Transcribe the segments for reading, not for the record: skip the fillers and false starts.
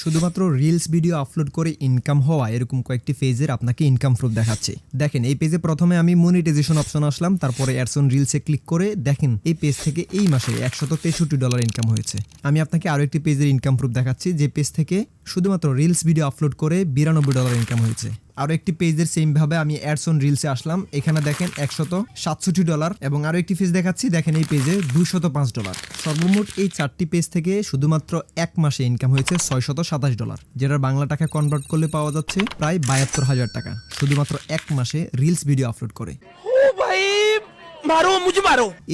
শুধুমাত্র reels video upload করে income হওয়া এরকম কয়েকটি পেজের আপনাকে ইনকাম প্রুফ দেখাচ্ছে। দেখেন এই পেজে প্রথমে আমি মনিটাইজেশন অপশন আসলাম, তারপরে অ্যাডস অন রিলসে ক্লিক করে দেখেন এই পেজ থেকে এই মাসে $163 ইনকাম হয়েছে। আমি আপনাকে আরো একটি পেজের ইনকাম প্রুফ দেখাচ্ছি যে পেজ থেকে শুধুমাত্র রিলস ভিডিও আপলোড করে $92 ইনকাম হয়েছে। আরো একটি পেজের সেম ভাবে আমি অ্যাডস অন রিলসে আসলাম, এখানে দেখেন $167 এবং আরো একটি পেজ দেখাচ্ছি দেখেন এই পেজে $205। সর্বমোট এই 4টি পেজ থেকে শুধুমাত্র এক মাসে ইনকাম হয়েছে $627, যেটার বাংলা টাকা কনভার্ট করলে পাওয়া যাচ্ছে প্রায় 72,000 টাকা শুধুমাত্র এক মাসে রিলস ভিডিও আপলোড করে।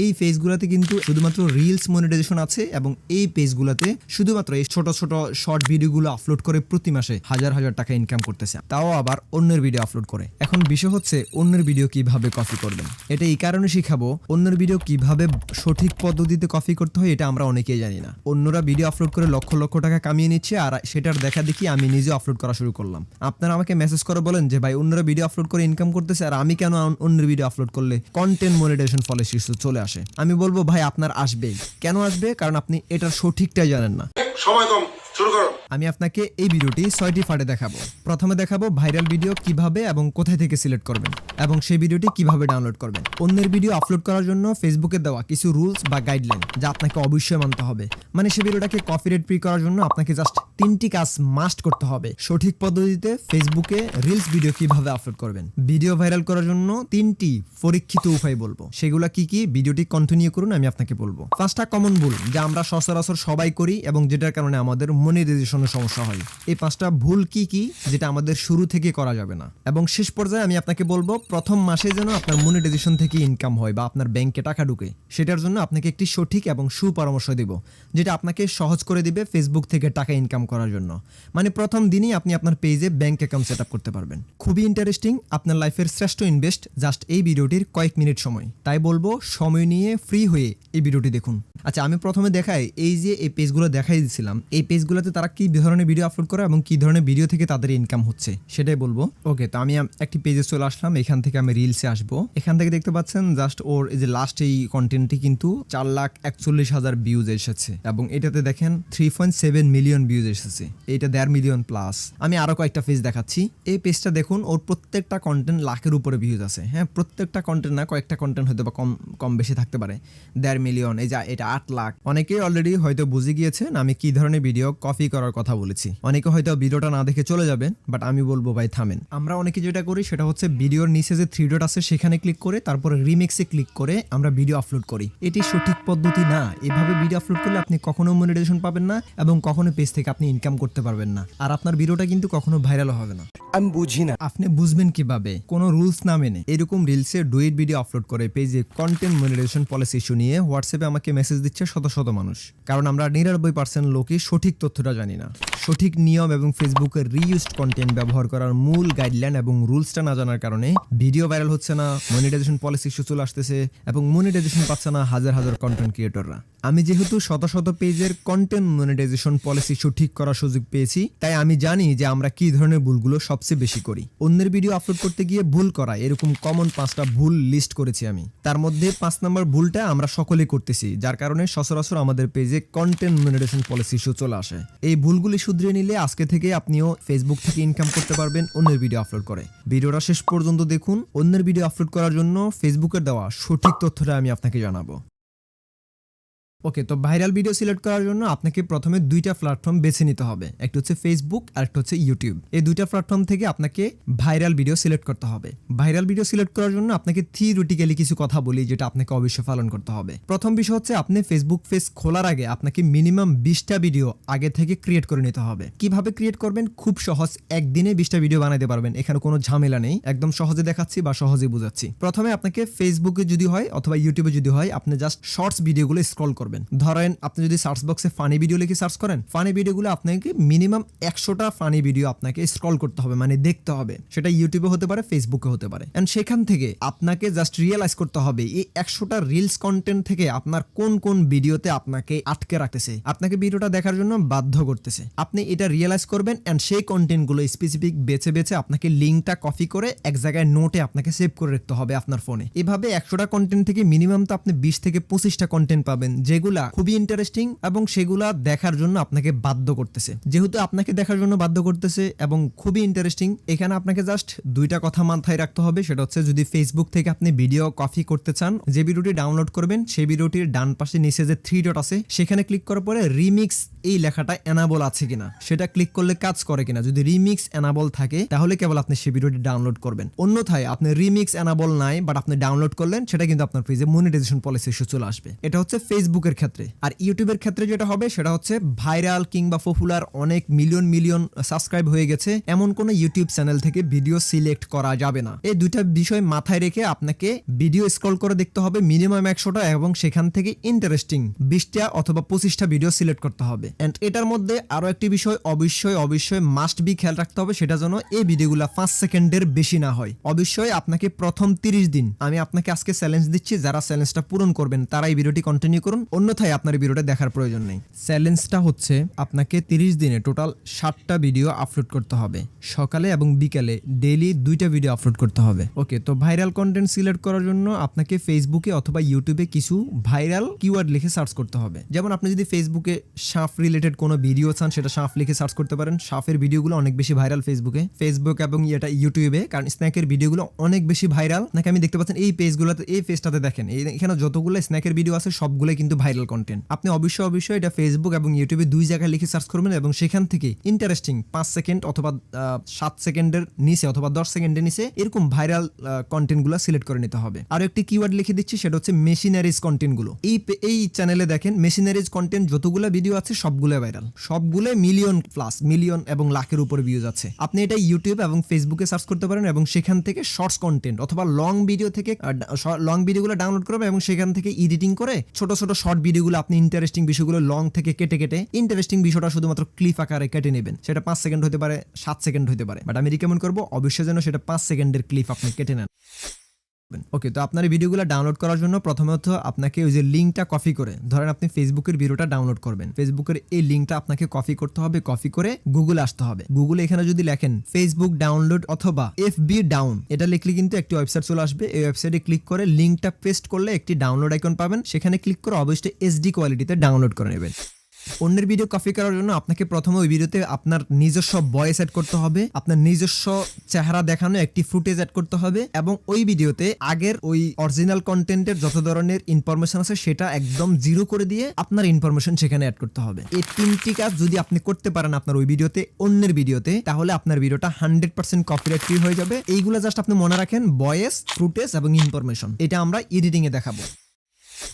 এই পেজগুলোতে কিন্তু শুধুমাত্র রিলস মনিটাইজেশন আছে এবং এই পেজগুলোতে শুধুমাত্র এই ছোট ছোট শর্ট ভিডিওগুলো আপলোড করে প্রতি মাসে হাজার হাজার টাকা ইনকাম করতেছে, তাও আবার অন্যের ভিডিও আপলোড করে। এখন বিষয় হচ্ছে অন্যের ভিডিও কিভাবে কপি করবেন। এটা এই কারণে শিখাবো, অন্যের ভিডিও কিভাবে সঠিক পদ্ধতিতে কপি করতে হয় এটা আমরা অনেকেই জানি না। অন্যরা ভিডিও আপলোড করে লক্ষ লক্ষ টাকা কামিয়ে নিচ্ছে আর সেটার দেখা দেখি আমি নিজে আপলোড করা শুরু করলাম। আপনারা আমাকে মেসেজ করে বলেন যে ভাই অন্যরা ভিডিও আপলোড করে ইনকাম করতেছে আর আমি কেন অন্যের ভিডিও আপলোড করলে কন্টেন্ট মনিটাইজেশন পলিসি চলে আসে। আমি বলবো ভাই আপনার আসবে, কেন আসবে? কারণ আপনি এটার সঠিকটাই জানেন না। সময় কম, শুরু করো। আমি আপনাকে এই ভিডিওটি 6টি পার্টে দেখাবো। প্রথমে দেখাবো ভাইরাল ভিডিও কিভাবে এবং কোথায় থেকে সিলেক্ট করবেন এবং সেই ভিডিওটি কিভাবে ডাউনলোড করবেন। অন্যের ভিডিও আপলোড করার জন্য ফেসবুকে দেওয়া কিছু রুলস বা গাইডলাইন যা আপনাকে অবশ্যই মানতে হবে। মানে সেই ভিডিওটাকে কপিরাইট ফ্রি করার জন্য আপনাকে জাস্ট 3টি কাজ মাস্ট করতে হবে। সঠিক পদ্ধতিতে ফেসবুকে রিলস ভিডিও কিভাবে আপলোড করবেন। ভিডিও ভাইরাল করার জন্য 3টি পরীক্ষিত উপায় বলবো, সেগুলো কি কি ভিডিওটি কন্টিনিউ করুন, আমি আপনাকে বলবো। ফার্স্টটা কমন ভুল যা আমরা সচরাচর সবাই করি এবং যেটার কারণে আমাদের মনিটাইজেশনের সমস্যা হয়। এই 5টা ভুল কি কি যেটা আমাদের শুরু থেকে করা যাবে না এবং শেষ পর্যায়ে আমি আপনাকে বলবো প্রথম মাসে যেন আপনার মনিটাইজেশন থেকে ইনকাম হয় বা আপনার ব্যাংকে টাকা ঢুকে, সেটার জন্য আপনাকে একটি সঠিক এবং সুপরামর্শ দেব যেটা আপনাকে সহজ করে দিবে ফেসবুক থেকে টাকা ইনকাম করার জন্য। মানে প্রথম দিনই আপনি আপনার পেজে ব্যাংক অ্যাকাউন্ট সেট আপ করতে পারবেন। খুবই ইন্টারেস্টিং, আপনার লাইফের শ্রেষ্ঠ ইনভেস্ট জাস্ট এই ভিডিওটির কয়েক মিনিট সময়। তাই বলবো সময় নিয়ে ফ্রি হয়ে এই ভিডিওটি দেখুন। আচ্ছা আমি প্রথমে দেখাই এই যে এই পেজগুলো দেখাই দিয়েছিলাম, এই পেজগুলোতে তারা কি ধরনের ভিডিও আপলোড করে এবং কি ধরনের ভিডিও থেকে তাদের ইনকাম হচ্ছে সেটাই বলবো। ওকে, তো আমি একটি পেজে চলে আসলাম, এখান থেকে আমি রিলসে আসবো। এখান থেকে দেখতে পাচ্ছেন জাস্ট ওর এই যে লাস্ট এই কন্টেন্টটি কিন্তু 4,41,000 ভিউজ এসেছে এবং এটাতে দেখেন 3.7 মিলিয়ন ভিউজ এসেছে, এটা 1.5 মিলিয়ন প্লাস। আমি আরো কয়েকটা পেজ দেখাচ্ছি। এই পেজটা দেখুন, ওর প্রত্যেকটা কন্টেন্ট লাখের উপরে ভিউজ আছে। হ্যাঁ, প্রত্যেকটা কন্টেন্ট না, কয়েকটা কন্টেন্ট হয়তো বা কম বেশি থাকতে পারে। 1.5 মিলিয়ন, এই যা এটা 8 লাখ। অনেকেই অলরেডি হয়তো বুঝে গিয়েছেন আমি কি ধরনের ভিডিও কপি করার কথা বলেছি। অনেকে হয়তো ভিডিওটা না দেখে চলে যাবেন, বাট আমি বলবো ভাই থামেন। আমরা অনেকে যেটা করি সেটা হচ্ছে ভিডিওর নিচে যে 3 ডট আছে সেখানে ক্লিক করে তারপরে রিমিক্সে ক্লিক করে আমরা ভিডিও আপলোড করি। এটি সঠিক পদ্ধতি না। এভাবে ভিডিও আপলোড করলে আপনি কখনো মনিটাইজেশন পাবেন না এবং কখনো পেজ থেকে আপনি ইনকাম করতে পারবেন না, আর আপনার ভিডিওটা কিন্তু কখনো ভাইরাল হবে না। আমি বুঝি না আপনি বুঝবেন কিভাবে? কোনো রুলস না মেনে এরকম রিলসে ডুয়েট ভিডিও আপলোড করে পেজে কন্টেন্ট মনিটাইজেশন পলিসি ইস্যু নিয়ে হোয়াটসঅ্যাপে আমাকে মেসেজ দিচ্ছে শত শত মানুষ। কারণ আমরা 99% লোকই সঠিক তথ্যটা জানি না। সঠিক নিয়ম এবং ফেসবুকের রিইউজড কন্টেন্ট ব্যবহার করার মূল গাইডলাইন এবং রুলসটা না জানার কারণে ভিডিও ভাইরাল হচ্ছে না, মনিটাইজেশন পলিসি ইস্যু চলে আসতেছে এবং মনিটাইজেশন পাচ্ছে না হাজার হাজার কন্টেন্ট ক্রিয়েটররা। আমি যেহেতু শত শত পেজের কন্টেন্ট মনিটাইজেশন পলিসি ইস্যু ঠিক করার সুযোগ পেয়েছি, তাই আমি জানি যে আমরা কি ধরনের ভুলগুলো সবচেয়ে বেশি করি। অন্যের ভিডিও আপলোড করতে গিয়ে ভুল করা এরকম কমন 5টা ভুল লিস্ট করেছি আমি। তার মধ্যে 5 নম্বর ভুলটা আমরা সকলেই করতেছি, যার কারণে সচরাচর আমাদের পেজে কন্টেন্ট মনিটাইজেশন পলিসি ইস্যু চলে আসে। এই ভুলগুলি শুধরে নিলে আজকে থেকে আপনিও ফেসবুক থেকে ইনকাম করতে পারবেন অন্যের ভিডিও আপলোড করে। ভিডিওটা শেষ পর্যন্ত দেখুন। অন্যের ভিডিও আপলোড করার জন্য ফেসবুকের দেওয়া সঠিক তথ্যটা আমি আপনাকে জানাবো। ওকে, তো ভাইরাল ভিডিও সিলেক্ট করার জন্য আপনাকে প্রথমে 2টা প্ল্যাটফর্ম বেছে নিতে হবে। একটা হচ্ছে ফেসবুক আর একটা হচ্ছে ইউটিউব। এই 2টা প্ল্যাটফর্ম থেকে আপনাকে ভাইরাল ভিডিও সিলেক্ট করতে হবে। ভাইরাল ভিডিও সিলেক্ট করার জন্য আপনাকে থিওরিটিক্যালি কিছু কথা বলি যেটা আপনাকে অবশ্যই পালন করতে হবে। প্রথম বিষয় হচ্ছে আপনি ফেসবুক পেজ খোলার আগে আপনাকে মিনিমাম 20টা ভিডিও আগে থেকে ক্রিয়েট করে নিতে হবে। কিভাবে ক্রিয়েট করবেন? খুব সহজ, একদিনে 20টা ভিডিও বানাতে পারবেন। এখানে কোনো ঝামেলা নেই, একদম সহজে দেখাচ্ছি বা সহজে বুঝাচ্ছি। প্রথমে আপনাকে ফেসবুকে যদি হয় অথবা ইউটিউবে যদি হয় আপনি জাস্ট শর্টস ভিডিওগুলো স্ক্রল করবেন। ধরেন আপনি যদি সার্চ বক্সে ফানি ভিডিও লিখে সার্চ করেন, ফানি ভিডিওগুলো আপনাকে মিনিমাম 100টা ফানি ভিডিও আপনাকে স্ক্রল করতে হবে, মানে দেখতে হবে। সেটা ইউটিউবে হতে পারে, ফেসবুকে হতে পারে। এন্ড সেখান থেকে আপনাকে জাস্ট রিয়েলাইজ করতে হবে এই 100টা রিলস কন্টেন্ট থেকে আপনার কোন কোন ভিডিওতে আপনাকে আটকে রাখতেছে, আপনাকে ভিডিওটা দেখার জন্য বাধ্য করতেছে। আপনি এটা রিয়েলাইজ করবেন এন্ড সেই কন্টেন্টগুলো স্পেসিফিক বেছে বেছে আপনাকে লিঙ্কটা কপি করে এক জায়গায় নোটে আপনাকে সেভ করে রাখতে হবে আপনার ফোনে। এভাবে 100টা কন্টেন্ট থেকে মিনিমাম তো আপনি 20 থেকে 25টা কন্টেন্ট পাবেন যেগুলো সেগুলা খুবই ইন্টারেস্টিং এবং সেগুলা দেখার জন্য আপনাকে বাধ্য করতেছে। যেহেতু আপনাকে দেখার জন্য বাধ্য করতেছে এবং খুবই ইন্টারেস্টিং, এখানে আপনাকে জাস্ট দুইটা কথা মাথায় রাখতে হবে। সেটা হচ্ছে যদি ফেসবুক থেকে আপনি ভিডিও কপি করতে চান, যে ভিডিওটি ডাউনলোড করবেন সেই ভিডিওটির ডান পাশে নিচে যে 3 ডট আছে সেখানে ক্লিক করার পরে রিমিক্স এই লেখাটা এনাবল আছে কিনা সেটা ক্লিক করলে কাজ করে কিনা। যদি রিমিক্স এনাবল থাকে তাহলে কেবল আপনি সেই ভিডিওটি ডাউনলোড করবেন। অন্যথায় আপনি রিমিক্স এনাবল নাই বাট আপনি ডাউনলোড করলেন, সেটা কিন্তু আপনার পেজে মনিটাইজেশন পলিসি ইস্যু চলে আসবে। এটা হচ্ছে ফেসবুকের ক্ষেত্রে। আর ইউটিউবের ক্ষেত্রে যেটা হবে সেটা হচ্ছে ভাইরাল কিংবা পপুলার অনেক মিলিয়ন মিলিয়ন সাবস্ক্রাইব হয়ে গেছে এমন কোন ইউটিউব চ্যানেল থেকে ভিডিও সিলেক্ট করা যাবে না। এই দুইটা বিষয় মাথায় রেখে আপনাকে ভিডিও স্ক্রল করে দেখতে হবে মিনিমাম 100টা এবং সেখান থেকে ইন্টারেস্টিং 20টা অথবা 25টা ভিডিও সিলেক্ট করতে হবে। এন্ড এটার মধ্যে আরো একটি বিষয় অবশ্যই মাস্ট বি খেয়াল রাখতে হবে, সেটা যেন এই ভিডিওগুলো 5 সেকেন্ডের বেশি না হয়। অবশ্যই আপনাকে প্রথম 30 দিন, আমি আপনাকে আজকে চ্যালেঞ্জ দিচ্ছি, যারা চ্যালেঞ্জটা পূরণ করবেন তারা এই ভিডিওটি কন্টিনিউ করুন, অন্যথায় আপনার এই ভিডিওটা দেখার প্রয়োজন নেই। চ্যালেঞ্জটা হচ্ছে আপনাকে 30 দিনে টোটাল 60টা ভিডিও আপলোড করতে হবে, সকালে এবং বিকালে ডেইলি 2টা ভিডিও আপলোড করতে হবে। ওকে, তো ভাইরাল কন্টেন্ট সিলেক্ট করার জন্য আপনাকে ফেসবুকে অথবা ইউটিউবে কিছু ভাইরাল কিওয়ার্ড লিখে সার্চ করতে হবে। যেমন আপনি যদি ফেসবুকে সাপ রিলেটেড কোনো ভিডিও চান সেটা সাপ লিখে সার্চ করতে পারেন। সাপের ভিডিওগুলো অনেক বেশি ভাইরাল ফেসবুক এবং এটা ইউটিউবে, কারণ স্ন্যাকের ভিডিওগুলো অনেক বেশি ভাইরাল। নাকি আমি দেখতে পাচ্ছেন এই পেজগুলোতে, এই পেজটাতে দেখেন এখানে যতগুলো স্ন্যাকের ভিডিও আছে সবগুলো কিন্তু ভাইরাল কন্টেন্ট। আপনি অবশ্যই এটা ফেসবুক এবং ইউটিউবে 2 জায়গায় লিখে সার্চ করবেন এবং সেখান থেকে ইন্টারেস্টিং 5 সেকেন্ড অথবা 7 সেকেন্ডের নিচে অথবা 10 সেকেন্ডের নিচে এরকম ভাইরাল কন্টেন্টগুলো সিলেক্ট করে নিতে হবে। আর একটি কিওয়ার্ড লিখে দিচ্ছি, সেটা হচ্ছে মেশিনারিজ কন্টেন্টগুলো। এই চ্যানেলে দেখেন মেশিনারিজ কন্টেন্ট যতগুলো ভিডিও আছে সবগুলো ভাইরাল, সবগুলো মিলিয়ন এবং লাখের উপরে ভিউজ আছে। আপনি এটা ইউটিউব এবং ফেসবুকে সার্চ করতে পারেন এবং সেখান থেকে শর্টস কন্টেন্ট অথবা লং ভিডিওগুলো ডাউনলোড করবেন এবং সেখান থেকে এডিটিং করে ছোট শর্ট ভিডিওগুলো আপনি ইন্টারেস্টিং বিষয়গুলো লং থেকে কেটে ইন্টারেস্টিং বিষয়টা শুধুমাত্র ক্লিপ আকারে কেটে নেবেন। সেটা 5 সেকেন্ড হতে পারে, 7 সেকেন্ড হতে পারে, বাট আমি রিকমেন্ড করবো অবশ্যই যেন সেটা 5 সেকেন্ডের ক্লিপ আপনি কেটে নেন। ওকে, তো আপনার এই ভিডিওগুলো ডাউনলোড করার জন্য প্রথমত আপনাকে ওই যে লিঙ্কটা কপি করে, ধরেন আপনি ফেসবুকের ভিডিওটা ডাউনলোড করবেন, ফেসবুকের এই লিঙ্কটা আপনাকে কপি করতে হবে। কপি করে গুগলে আসতে হবে। গুগলে এখানে যদি লেখেন ফেসবুক ডাউনলোড অথবা এফবি ডাউন, এটা লিখলে কিন্তু একটি ওয়েবসাইট চলে আসবে। এই ওয়েবসাইটে ক্লিক করে লিঙ্কটা পেস্ট করলে একটি ডাউনলোড আইকন পাবেন, সেখানে ক্লিক করে অবশ্যই এইচডি কোয়ালিটিতে ডাউনলোড করে নেবেন। অন্যের ভিডিও কপি করার জন্য আপনাকে প্রথমে ওই ভিডিওতে আপনার নিজস্ব ভয়েস অ্যাড করতে হবে, আপনার নিজস্ব চেহারা দেখানো একটি ফুটেজ অ্যাড করতে হবে এবং ওই ভিডিওতে আগের ওই অরিজিনাল কন্টেন্টের যত ধরনের ইনফরমেশন আছে সেটা একদম জিরো করে দিয়ে আপনার ইনফরমেশন সেখানে অ্যাড করতে হবে। এই 3টি কাজ যদি আপনি করতে পারেন আপনার ওই ভিডিওতে, অন্যের ভিডিওতে, তাহলে আপনার ভিডিওটা 100% কপিরাইট ফ্রি হয়ে যাবে। এইগুলো জাস্ট আপনি মনে রাখেন, ভয়েস, ফুটেজ এবং ইনফরমেশন, এটা আমরা এডিটিং এ দেখাবো।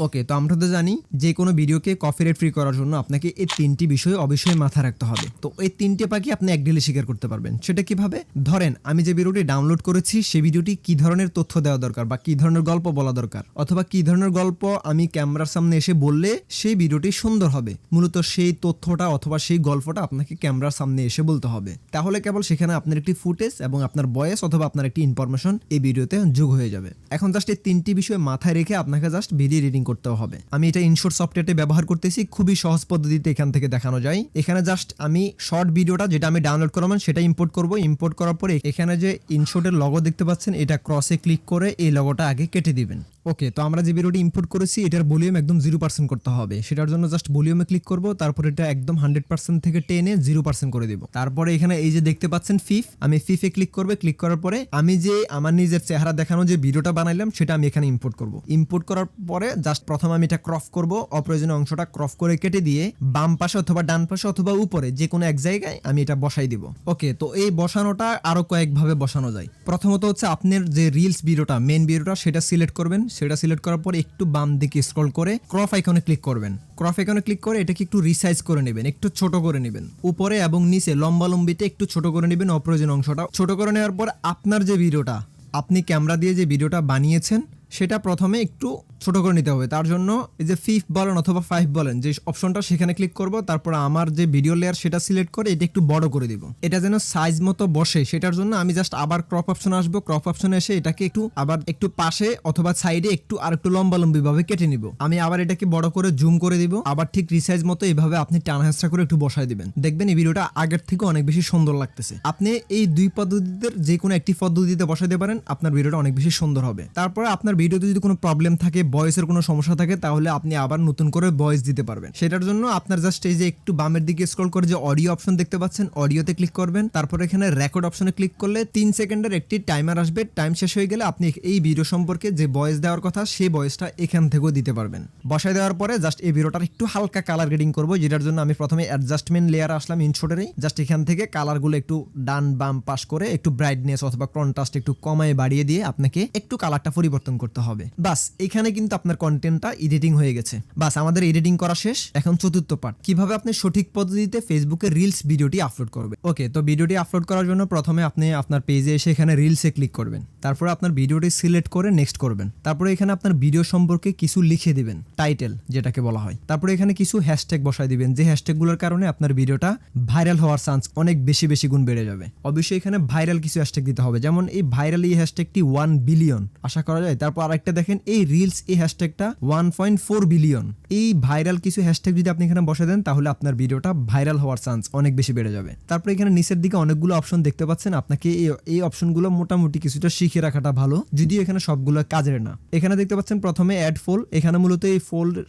ওকে, তো আমরা তো জানি যে কোনো ভিডিওকে কপিরাইট ফ্রি করার জন্য আপনাকে এই 3টি বিষয় অবশ্যই মাথায় রাখতে হবে। তো এই 3টে পাখি আপনি এক ঢিলে শিকার করতে পারবেন। সেটা কিভাবে? ধরেন আমি যে ভিডিওটি ডাউনলোড করেছি সেই ভিডিওটি কি ধরনের তথ্য দেওয়া দরকার বা কি ধরনের গল্প বলা দরকার, অথবা কি ধরনের গল্প আমি ক্যামেরার সামনে এসে বললে সেই ভিডিওটি সুন্দর হবে, মূলত সেই তথ্যটা অথবা সেই গল্পটা আপনাকে ক্যামেরার সামনে এসে বলতে হবে। তাহলে কেবল সেখানে আপনার একটি ফুটেজ এবং আপনার ভয়েস অথবা আপনার একটি ইনফরমেশন এই ভিডিওতে যোগ হয়ে যাবে। এখন জাস্ট এই 3টি বিষয় মাথায় রেখে আপনাকে জাস্ট ভিডিও এডিটিং করতে হবে। আমি এটা ইনশর্ট সফটওয়্যারটি ব্যবহার করতেছি, খুবই সহজ পদ্ধতিতে এখান থেকে দেখানো যায়। এখানে জাস্ট আমি শর্ট ভিডিওটা যেটা আমি ডাউনলোড করলাম সেটা ইম্পোর্ট করব। ইম্পোর্ট করার পরে এখানে যে ইনশর্টের লগো দেখতে পাচ্ছেন, এটা ক্রসে ক্লিক করে এই লগোটা আগে কেটে দিবেন। ওকে, তো আমরা যে ভিডিওটি ইম্পোর্ট করেছি এটার ভলিউম একদম 0% করতে হবে। সেটার জন্য জাস্ট ভলিউমে ক্লিক করব, তারপর এটা একদম 100% থেকে টেনে 0% করে দিব। তারপরে এখানে এই যে দেখতে পাচ্ছেন ফিফ, আমি ফিফে ক্লিক করবে। ক্লিক করার পরে আমি যে আমার নিজের চেহারা দেখানো যে ভিডিওটা বানাইলাম সেটা আমি এখানে ইম্পোর্ট করব। ইম্পোর্ট করার পরে জাস্ট প্রথমে আমি এটা ক্রপ করব, অপ্রয়োজনীয় অংশটা ক্রপ করে কেটে দিয়ে বাম পাশে অথবা ডান পাশে অথবা উপরে যে কোনো এক জায়গায় আমি এটা বসাই দিব। ওকে, তো এই বসানোটা আরো কয়েকভাবে বসানো যায়। প্রথমত হচ্ছে আপনার যে রিলস ভিডিওটা, মেইন ভিডিওটা, সেটা সিলেক্ট করবেন। সেটা সিলেক্ট করার পর একটু বাম দিকে স্ক্রল করে ক্রপ আইকনে ক্লিক করবেন। ক্রপ আইকনে ক্লিক করে এটাকে একটু রিসাইজ করে নেবেন, একটু ছোট করে নেবেন, উপরে এবং নিচে লম্বালম্বিতে একটু ছোট করে নেবেন, অপ্রয়োজনীয় অংশটা ছোট করে নেওয়ার পর আপনার যে ভিডিওটা আপনি ক্যামেরা দিয়ে যে ভিডিওটা বানিয়েছেন সেটা প্রথমে একটু ছোট করে নিতে হবে। তার জন্য এই যে 5 বলেন অথবা 5 বলেন যে অপশনটা, সেখানে ক্লিক করব। তারপর আমার যে ভিডিও লেয়ার সেটা সিলেক্ট করে এটা একটু বড় করে দিব, এটা যেন সাইজ মতো বসে। সেটার জন্য আমি জাস্ট আবার ক্রপ অপশনে আসবো। ক্রপ অপশনে এসে এটাকে একটু আবার একটু পাশে অথবা সাইডে আর একটু লম্বালম্বি ভাবে কেটে নিব। আমি আবার এটাকে বড় করে জুম করে দিব, আবার ঠিক রিসাইজ মতো এইভাবে আপনি টানা হেঁচড়া করে একটু বসায় দিবেন। দেখবেন এই ভিডিওটা আগের থেকে অনেক বেশি সুন্দর লাগতেছে। আপনি এই দুই পদ্ধতিতে যে কোনো একটি পদ্ধতিতে বসাইতে পারেন, আপনার ভিডিওটা অনেক বেশি সুন্দর হবে। তারপরে আপনার ভিডিওতে যদি কোনো প্রবলেম থাকে, ভয়েসের কোনো সমস্যা থাকে, তাহলে আপনি আবার নতুন করে ভয়েস দিতে পারবেন। সেটার জন্য আপনার জাস্ট এই যে একটু বামের দিকে স্ক্রল করে যে অডিও অপশন দেখতে পাচ্ছেন, অডিওতে ক্লিক করবেন। তারপর এখানে রেকর্ড অপশনে ক্লিক করলে 3 সেকেন্ডের একটি টাইমার আসবে। টাইম শেষ হয়ে গেলে আপনি এই ভিডিও সম্পর্কে যে ভয়েস দেওয়ার কথা সেই ভয়েসটা এখান থেকেও দিতে পারবেন। বসায় দেওয়ার পরে জাস্ট এই ভিডিওটার একটু হালকা কালার গ্রেডিং করবো, যেটার জন্য আমি প্রথমে অ্যাডজাস্টমেন্ট লেয়ার আসলাম ইনশটেরই। জাস্ট এখান থেকে কালারগুলো একটু ডান বাম পাস করে একটু ব্রাইটনেস অথবা কন্ট্রাস্ট একটু কমায় বাড়িয়ে দিয়ে আপনাকে একটু কালারটা পরিবর্তন করতে হবে। বাস এখানে কিন্তু আপনার কন্টেন্টটা এডিটিং হয়ে গেছে। বাস আমাদের এডিটিং করা শেষ। এখন চতুর্থ পার্ট, কিভাবে আপনি সঠিক পদ্ধতিতে ফেসবুকে রিলস ভিডিওটি আপলোড করবেন। ওকে, তো ভিডিওটি আপলোড করার জন্য প্রথমে আপনি আপনার পেজে এসে এখানে রিলসে ক্লিক করবেন। তারপরে আপনার ভিডিওটি সিলেক্ট করে নেক্সট করবেন। তারপরে এখানে আপনার ভিডিও সম্পর্কে কিছু লিখে দিবেন, টাইটেল যেটাকে বলা হয়। তারপরে এখানে কিছু হ্যাশট্যাগ বসায় দিবেন, যে হ্যাশট্যাগগুলোর কারণে আপনার ভিডিওটা ভাইরাল হওয়ার চান্স অনেক বেশি গুণ বেড়ে যাবে। অবশ্যই এখানে ভাইরাল কিছু হ্যাশট্যাগ দিতে হবে, যেমন এই ভাইরাল এই হ্যাশট্যাগটি 1 বিলিয়ন আশা করা যায়। তারপর আরেকটা দেখেন এই রিলস এই হ্যাশট্যাগটা 1.4 বিলিয়ন। এই ভাইরাল কিছু হ্যাশট্যাগ যদি আপনি এখানে বসে দেন তাহলে আপনার ভিডিওটা ভাইরাল হওয়ার চান্স অনেক বেশি বেড়ে যাবে। তারপর এখানে নিচের দিকে অনেকগুলো অপশন দেখতে পাচ্ছেন, আপনাকে এই অপশনগুলো মোটামুটি কিছুটা শিখে রাখাটা ভালো, যদিও এখানে সবগুলো কাজের না। এখানে দেখতে পাচ্ছেন প্রথমে অ্যাড ফোল। এখানে মূলত এই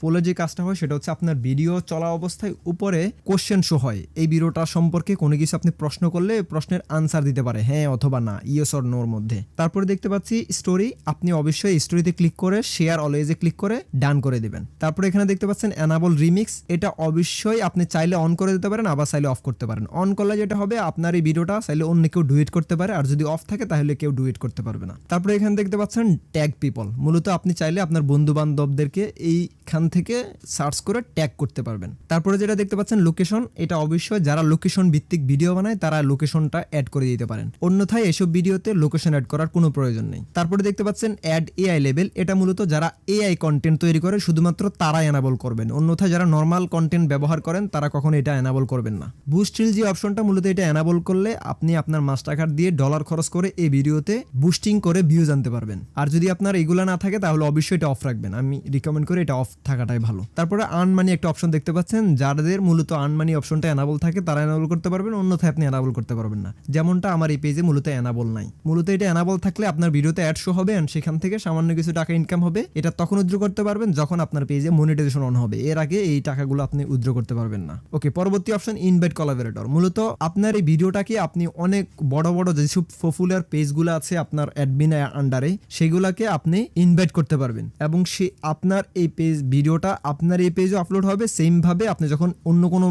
ফোলের যে কাজটা হয় সেটা হচ্ছে আপনার ভিডিও চলা অবস্থায় উপরে কোশ্চেন শো হয়। এই ভিডিওটা সম্পর্কে কোনো কিছু আপনি প্রশ্ন করলে প্রশ্নের আনসার দিতে পারে হ্যাঁ অথবা না, ইয়েস অর নোর মধ্যে। তারপরে দেখতে পাচ্ছি স্টোরি, আপনি অবশ্যই স্টোরিতে ক্লিক করে শেয়ার অলওয়েজে ক্লিক করে ডান করে দিবেন। তারপরে এখানে দেখতে পাচ্ছেন এনাবল রিমিক্স, এটা অবশ্যই আপনি চাইলে অন করে দিতে পারেন, আবার চাইলে অফ করতে পারেন। অন করলে যেটা হবে আপনার এই ভিডিওটা চাইলে অন্য কেউ ডুয়েট করতে পারে, আর যদি অফ থাকে তাহলে কেউ ডুয়েট করতে পারবে না। তারপরে এখানে দেখতে পাচ্ছেন ট্যাগ পিপল, মূলত আপনি চাইলে আপনার বন্ধু বান্ধবদেরকে এইখান থেকে সার্চ করে ট্যাগ করতে পারবেন। তারপরে যেটা দেখতে পাচ্ছেন লোকেশন, এটা অবশ্যই যারা লোকেশন ভিত্তিক ভিডিও বানায় তারা লোকেশনটা অ্যাড করে দিতে পারেন, অন্যথায় এসব ভিডিওতে লোকেশন অ্যাড করার কোনো প্রয়োজন নেই। তারপরে দেখতে পাচ্ছেন অ্যাড এআই লেভেল, এটা মূলত যারা এআই কন্টেন্ট তৈরি করে শুধুমাত্র তারা এনাবল করবেন, অন্যথায় যারা নর্মাল কন্টেন্ট ব্যবহার করেন তারা কখনো এটা এনাবল করবেন না। বুস্ট রিল যে অপশনটা, মূলত এটা এনাবল করলে আপনি আপনার মাস্টার কার্ড দিয়ে ডলার খরচ করে এই ভিডিওতে বুস্টিং করে ভিউজ আনতে পারবেন। আর যদি আপনার এগুলা না থাকে তাহলে অবশ্যই এটা অফ রাখবেন, আমি রিকমেন্ড করি এটা অফ থাকাটাই ভালো। তারপরে আর্ন মানি একটা অপশন দেখতে পাচ্ছেন, যাদের মূলত আর্ন মানি অপশনটা এনাবল থাকে তারা এনাবল করতে পারবেন, অন্যথায় আপনি এনাবল করতে পারবেন না, যেমনটা আমার এই পেজে মূলত এনাবল নাই। মূলত এটা এনাবল থাকলে আপনার ভিডিওতে অ্যাড শো হবে, এন্ড সেখান থেকে সামান্য কিছু টাকা ইনকাম হবে। এটা তখন উইথড্র করতে পারবেন যখন আপনার পেজে মনিটাইজেশন অন হবে, এর আগে এই টাকাগুলো আপনি উইথড্র করতে পারবেন না। ওকে, পরবর্তী অপশন ইনভাইট কোলাবোরেটর, মূলত আপনার এই ভিডিওটাকে আপনি অনেক বড় বড় যেসব পপুলার পেজগুলো আছে আপনার অ্যাডমিন আন্ডারে সেগুলোকে আপনি ইনভাইট করতে পারবেন, এবং সে আপনার এই পেজ ভিডিওটা আপনার এই পেজে আপলোড হবে। সেম ভাবে আপনি যখন অন্য কোনো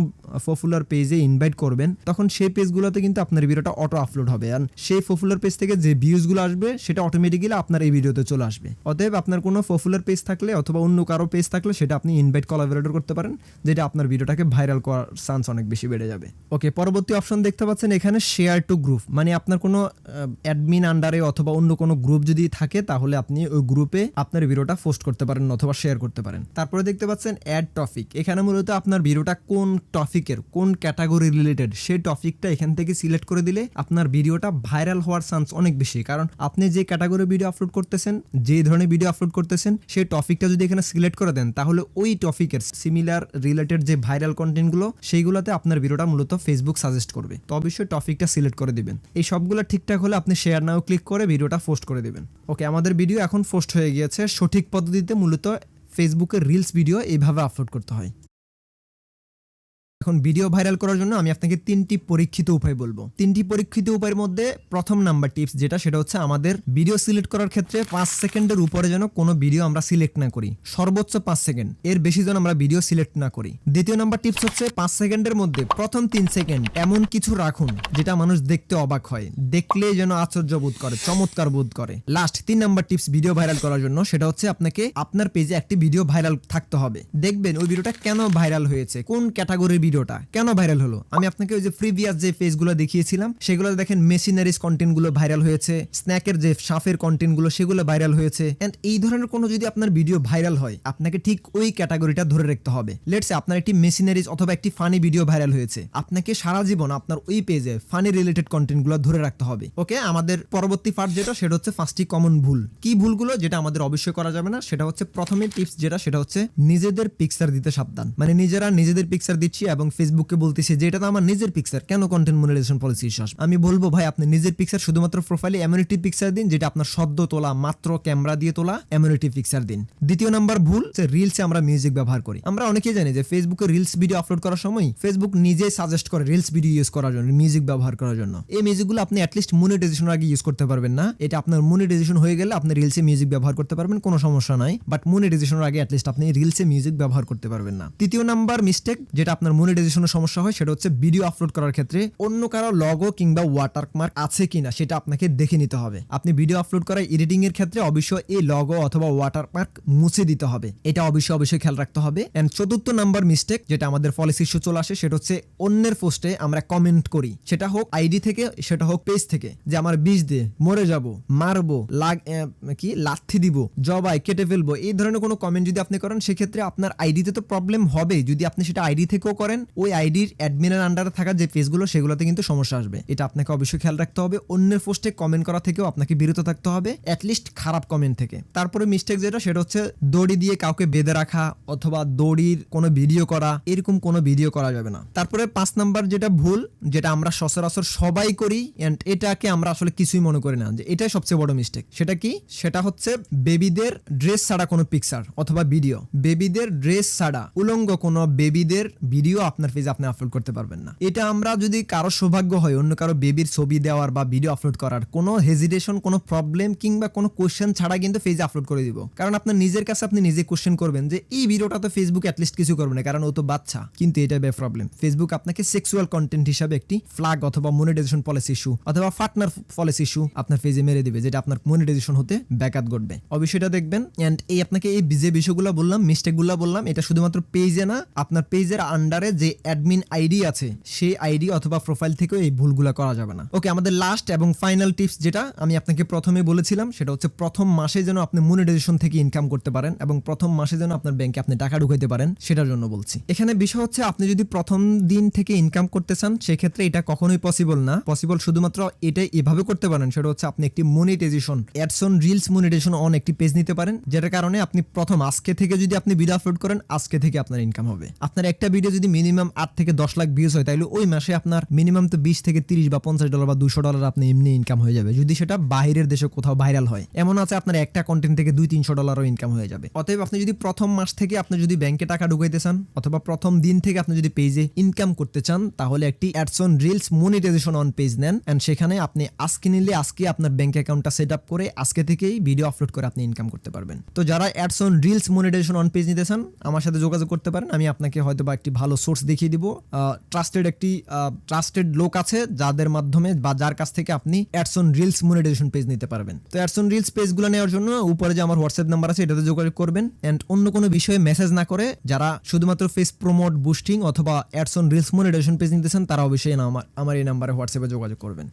পপুলার পেজে ইনভাইট করবেন তখন সেই পেজগুলোতে কিন্তু আপনার ভিডিওটা অটো আপলোড হবে, আর সেই পপুলার পেজ থেকে যে ভিউজগুলো আসবে সেটা অটোমেটিক্যালি আপনার এই ভিডিওতে চলে আসবে। অতএব আপনার কোনো পপুলার পেজ থাকলে অথবা অন্য কারো পেজ থাকলে সেটা আপনি ইনভাইট কোলাবোরেটর করতে পারেন, যেটা আপনার ভিডিওটাকে ভাইরাল করার চান্স অনেক বেশি বেড়ে যাবে। ওকে, পরবর্তী অপশন দেখতে পাচ্ছেন এখানে শেয়ার টু গ্রুপ, মানে আপনার কোনো অ্যাডমিন আন্ডারে অথবা অন্য কোনো গ্রুপ যদি থাকে তাহলে আপনি ওই গ্রুপে আপনার ভিডিওটা পোস্ট করতে পারেন অথবা শেয়ার করতে পারেন। তারপরে দেখতে পাচ্ছেন অ্যাড টপিক, এখানে মূলত আপনার ভিডিওটা কোন টপিকের কোন ক্যাটাগরি রিলেটেড সেই টপিকটা এখান থেকে সিলেক্ট করে দিলে আপনার ভিডিওটা ভাইরাল হওয়ার চান্স অনেক বেশি, কারণ আপনি যে ক্যাটাগরি ভিডিও আপলোড করতেছেন, যে ধরনের ভিডিও আপলোড করতেছেন সেই টপিকটা যদি এখানে সিলেক্ট করে দেন তাহলে ওই টপিকের সিমিলার রিলেটেড যে ভাইরাল কন্টেন্টগুলো সেইগুলোতে আপনার ভিডিওটা মূলত ফেসবুক সাজেস্ট করবে। তো অবশ্যই টপিকটা সিলেক্ট করে দিবেন। এই সবগুলো ঠিকঠাক হলে আপনি শেয়ার নাও ক্লিক করে ভিডিওটা পোস্ট করে দিবেন। ওকে, আমাদের ভিডিও এখন পোস্ট হয়ে গিয়েছে। সঠিক পদ্ধতিতে মূলত ফেসবুকের রিলস ভিডিও এইভাবে আপলোড করতে হয়। এখন ভিডিও ভাইরাল করার জন্য আমি আপনাকে 3টি পরীক্ষিত উপায় বলবো। 3টি পরীক্ষিত উপায়ের মধ্যে প্রথম নাম্বার টিপস যেটা, সেটা হচ্ছে আমাদের ভিডিও সিলেক্ট করার ক্ষেত্রে 5 সেকেন্ডের উপরে যেন কোনো ভিডিও আমরা সিলেক্ট না করি, সর্বোচ্চ 5 সেকেন্ড, এর বেশি যেন আমরা ভিডিও সিলেক্ট না করি। দ্বিতীয় নাম্বার টিপস হচ্ছে 5 সেকেন্ডের মধ্যে প্রথম 3 সেকেন্ড এমন কিছু রাখুন যেটা মানুষ দেখতে অবাক হয়, দেখলেই যেন আশ্চর্য বোধ করে, চমৎকার বোধ করে। Last 3 number tips video viral করার জন্য, সেটা হচ্ছে আপনাকে আপনার পেজে একটি ভিডিও ভাইরাল থাকতে হবে। দেখবেন ওই ভিডিওটা কেন ভাইরাল হয়েছে, কোন ক্যাটাগরির ভিডিওটা কেন ভাইরাল হলো। আমি আপনাকে ওই যে প্রিভিয়াস যে পেজগুলো দেখিয়েছিলাম সেগুলো দেখেন মেশিনারিজ কন্টেন্ট গুলো ভাইরাল হয়েছে, স্ন্যাকের যে সাফের কন্টেন্ট গুলো সেগুলো ভাইরাল হয়েছে। এন্ড এই ধরনের কোনো যদি আপনার ভিডিও ভাইরাল হয় আপনাকে ঠিক ওই ক্যাটাগরিটা ধরে রাখতে হবে। লেটস সে আপনার একটি মেশিনারিজ অথবা একটি ফানি ভিডিও ভাইরাল হয়েছে, আপনাকে সারা জীবন আপনার ওই পেজে ফানি রিলেটেড কন্টেন্ট গুলো ধরে রাখতে হবে। ওকে, আমাদের পরবর্তী পার্ট যেটা, সেটা হচ্ছে 5টি কমন ভুল। কি ভুলগুলো যেটা আমাদের অবশ্যই করা যাবে না, সেটা হচ্ছে প্রথমে টিপস যেটা, সেটা হচ্ছে নিজেদের পিকচার দিতে সাবধান। মানে নিজেরা নিজেদের পিকচার দিচ্ছি এবং ফেসবুককে বলতেছি যে এটা তো আমার নিজের পিকচার, কেন কন্টেন্ট মনিটাইজেশন পলিসি ইস্যু আসবে? আমি বলবো ভাই আপনি নিজের পিকচার শুধুমাত্র প্রোফাইলে এমনিটি পিকচার দিন, যেটা আপনার সদ্য তোলা, মাত্র ক্যামেরা দিয়ে তোলা এমনিটি পিকচার দিন। দ্বিতীয় নাম্বার ভুল, রিলসে আমরা মিউজিক ব্যবহার করি। আমরা অনেকেই জানি যে ফেসবুকে রিলস ভিডিও আপলোড করার সময় ফেসবুক নিজেই সাজেস্ট করে রিলস ভিডিও ইউজ করার জন্য, মিউজিক ব্যবহার করার জন্য। এই মিউজিকগুলো আপনি অ্যাটলিস্ট মনিটাইজেশন আগে ইউজ করতে পারবেন না। এটা আপনার মনিটাইজেশন হয়ে গেলে আপনি রিলসে মিউজিক ব্যবহার করতে পারবেন, কোনো সমস্যা নাই, বাট মনিটাইজেশনের আগে অ্যাটলিস্ট আপনি রিলসে মিউজিক ব্যবহার করতে পারবেন না। তৃতীয় নাম্বার মিস্টেক যেটা আপনার মনিটাইজেশনের সমস্যা হয়, সেটা হচ্ছে ভিডিও আপলোড করার ক্ষেত্রে অন্য কারো লগো কিংবা ওয়াটারমার্ক আছে কিনা সেটা আপনাকে দেখে নিতে হবে। আপনি ভিডিও আপলোড করার এডিটিং এর ক্ষেত্রে অবশ্যই এই লগো অথবা ওয়াটারমার্ক মুছে দিতে হবে, এটা অবশ্যই খেয়াল রাখতে হবে। এন্ড চতুর্থ নাম্বার মিস্টেক যেটা আমাদের পলিসি ইস্যু চলে আসে, সেটা হচ্ছে অন্যের পোস্টে আমরা কমেন্ট করি, সেটা হোক আইডি থেকে, সেটা হোক পেজ থেকে, যে আমার বিষ দিয়ে মরে যাব, মারবো, লাথি দিব, জবাই কেটে ফেলবো, এই ধরনের কোনো কমেন্ট যদি আপনি করেন, সেক্ষেত্রে আপনার আইডিতে তো প্রবলেম হবে। যদি আপনি সেটা আইডি থেকেও করেন, ওই আইডির অ্যাডমিনের আন্ডারে থাকা যে পেজগুলো সেগুলোতে কিন্তু সমস্যা আসবে। এটা আপনাকে অবশ্যই খেয়াল রাখতে হবে। অন্যের পোস্টে কমেন্ট করা থেকেও আপনাকে বিরত থাকতে হবে, অ্যাটলিস্ট খারাপ কমেন্ট থেকে। তারপরে মিস্টেক যেটা, সেটা হচ্ছে দড়ি দিয়ে কাউকে বেঁধে রাখা অথবা দড়ির কোনো ভিডিও করা, এরকম কোনো ভিডিও করা যাবে না। তারপরে 5 নাম্বার যেটা ভুল, যেটা আমরা সচরাচর সবাই করি এন্ড এটাকে আমরা আসলে কিছুই মনে করি না, যে এটাই সবচেয়ে বড় মিস্টেক। সেটা কি? সেটা হচ্ছে বেবিদের ড্রেস ছাড়া কোনো পিকচার অথবা ভিডিও, বেবিদের ড্রেস ছাড়া উলঙ্গ কোনো বেবিদের ভিডিও আপনার পেজে আপনি আপলোড করতে পারবেন না। এটা আমরা যদি কারো সৌভাগ্য হয় অন্য কারো বেবির ছবি দেওয়ার বা ভিডিও আপলোড করার, কোনো হেজিটেশন, কোনো প্রবলেম কিংবা কোনো কোশ্চেন ছাড়া কিন্তু পেজে আপলোড করে দিব। কারণ আপনার নিজের কাছে আপনি নিজে কোশ্চেন করবেন যে এই ভিডিওটা তো ফেসবুক অ্যাটলিস্ট কিছু করবে না, কারণ ও তো বাচ্চা। কিন্তু এটা প্রবলেম, ফেসবুক আপনাকে সেক্সুয়াল কন্টেন্ট হিসাবে একটি ফ্ল্যাগ অথবা মনিটাইজেশন পলিসি ইস্যু অথবা পার্টনার পলিসি ইস্যু আপনার পেজে মেরে দিবে, যেটা আপনার মনিটাইজেশন হতে ব্যাঘাত ঘটবে। অবশ্যই এটা দেখবেন। এন্ড এই আপনাকে এই যে বিষয়গুলো বললাম, মিস্টেকগুলো বললাম, এটা শুধুমাত্র পেজে না, আপনার পেজের আন্ডারে যে অ্যাডমিন আইডি আছে সেই আইডি অথবা প্রোফাইল থেকেও এই ভুলগুলো করা যাবে না। ওকে, আমাদের লাস্ট এবং ফাইনাল টিপস যেটা আমি আপনাকে প্রথমে বলেছিলাম, সেটা হচ্ছে প্রথম মাসে যেন আপনি মনিটাইজেশন থেকে ইনকাম করতে পারেন এবং প্রথম মাসে যেন আপনার ব্যাংকে আপনি টাকা ঢুকাইতে পারেন, সেটার জন্য বলছি। এখানে বিষয় হচ্ছে আপনি যদি প্রথম দিন থেকে ইনকাম করতে চান, সেক্ষেত্রে এটা কখনোই পসিবল না। পসিবল শুধুমাত্র এটাই এভাবে করতে পারেন, সেটা হচ্ছে আপনি একটি monetization ads on reels monetization on একটি পেজ নিতে পারেন, যেটার কারণে আপনি প্রথম আজকে থেকে যদি আপনি ভিডিও আপলোড করেন, আজকে থেকে আপনার ইনকাম হবে। আপনার একটা ভিডিও যদি মিনিমাম 8 থেকে 10 লাখ ভিউজ হয়, তাহলে ওই মাসে আপনার মিনিমাম তো 20 থেকে 30 বা $50 বা $200 আপনি এমনি ইনকাম হয়ে যাবে, যদি সেটা বাইরের দেশে কোথাও ভাইরাল হয়। এমন আছে আপনার একটা কন্টেন্ট থেকে $200-300 ইনকাম হয়ে যাবে। অতএব আপনি যদি প্রথম মাস থেকে আপনি যদি ব্যাংকে টাকা ঢুকাইতে চান অথবা প্রথম দিন থেকে আপনি যদি পেজে ইনকাম করতে চান, তাহলে একটি ads on reels monetization on page and এন্ড সেখানে আপনি আজকে নিলে আজকে আপনার ব্যাংক অ্যাকাউন্টটা সেট আপ করে আজকে থেকেই ভিডিও আপলোড করে আপনি ইনকাম করতে পারবেন। তো যারা ads on reels monetization on page নিতে চান, আমার সাথে যোগাযোগ করতে পারেন। আমি আপনাকে হয়তো বা একটি ভালো সোর্স দেখিয়ে দিব, ট্রাস্টেড লোক আছে যাদের মাধ্যমে বা যার কাছ থেকে আপনি ads on reels monetization page নিতে পারবেন। তো অ্যাডস অন রিলস পেজগুলো নেওয়ার জন্য উপরে যে আমার হোয়াটসঅ্যাপ নাম্বার আছে, এটাতে যোগাযোগ করবেন এন্ড অন্য কোনো বিষয়ে মেসেজ না করে যারা শুধুমাত্র ফেস প্রমোট, বুস্টিং অথবা ads on reels monetization page নিতে চান, তারা অবশ্যই আমার এই নাম্বারে হোয়াটসঅ্যাপে যোগাযোগ করবেন।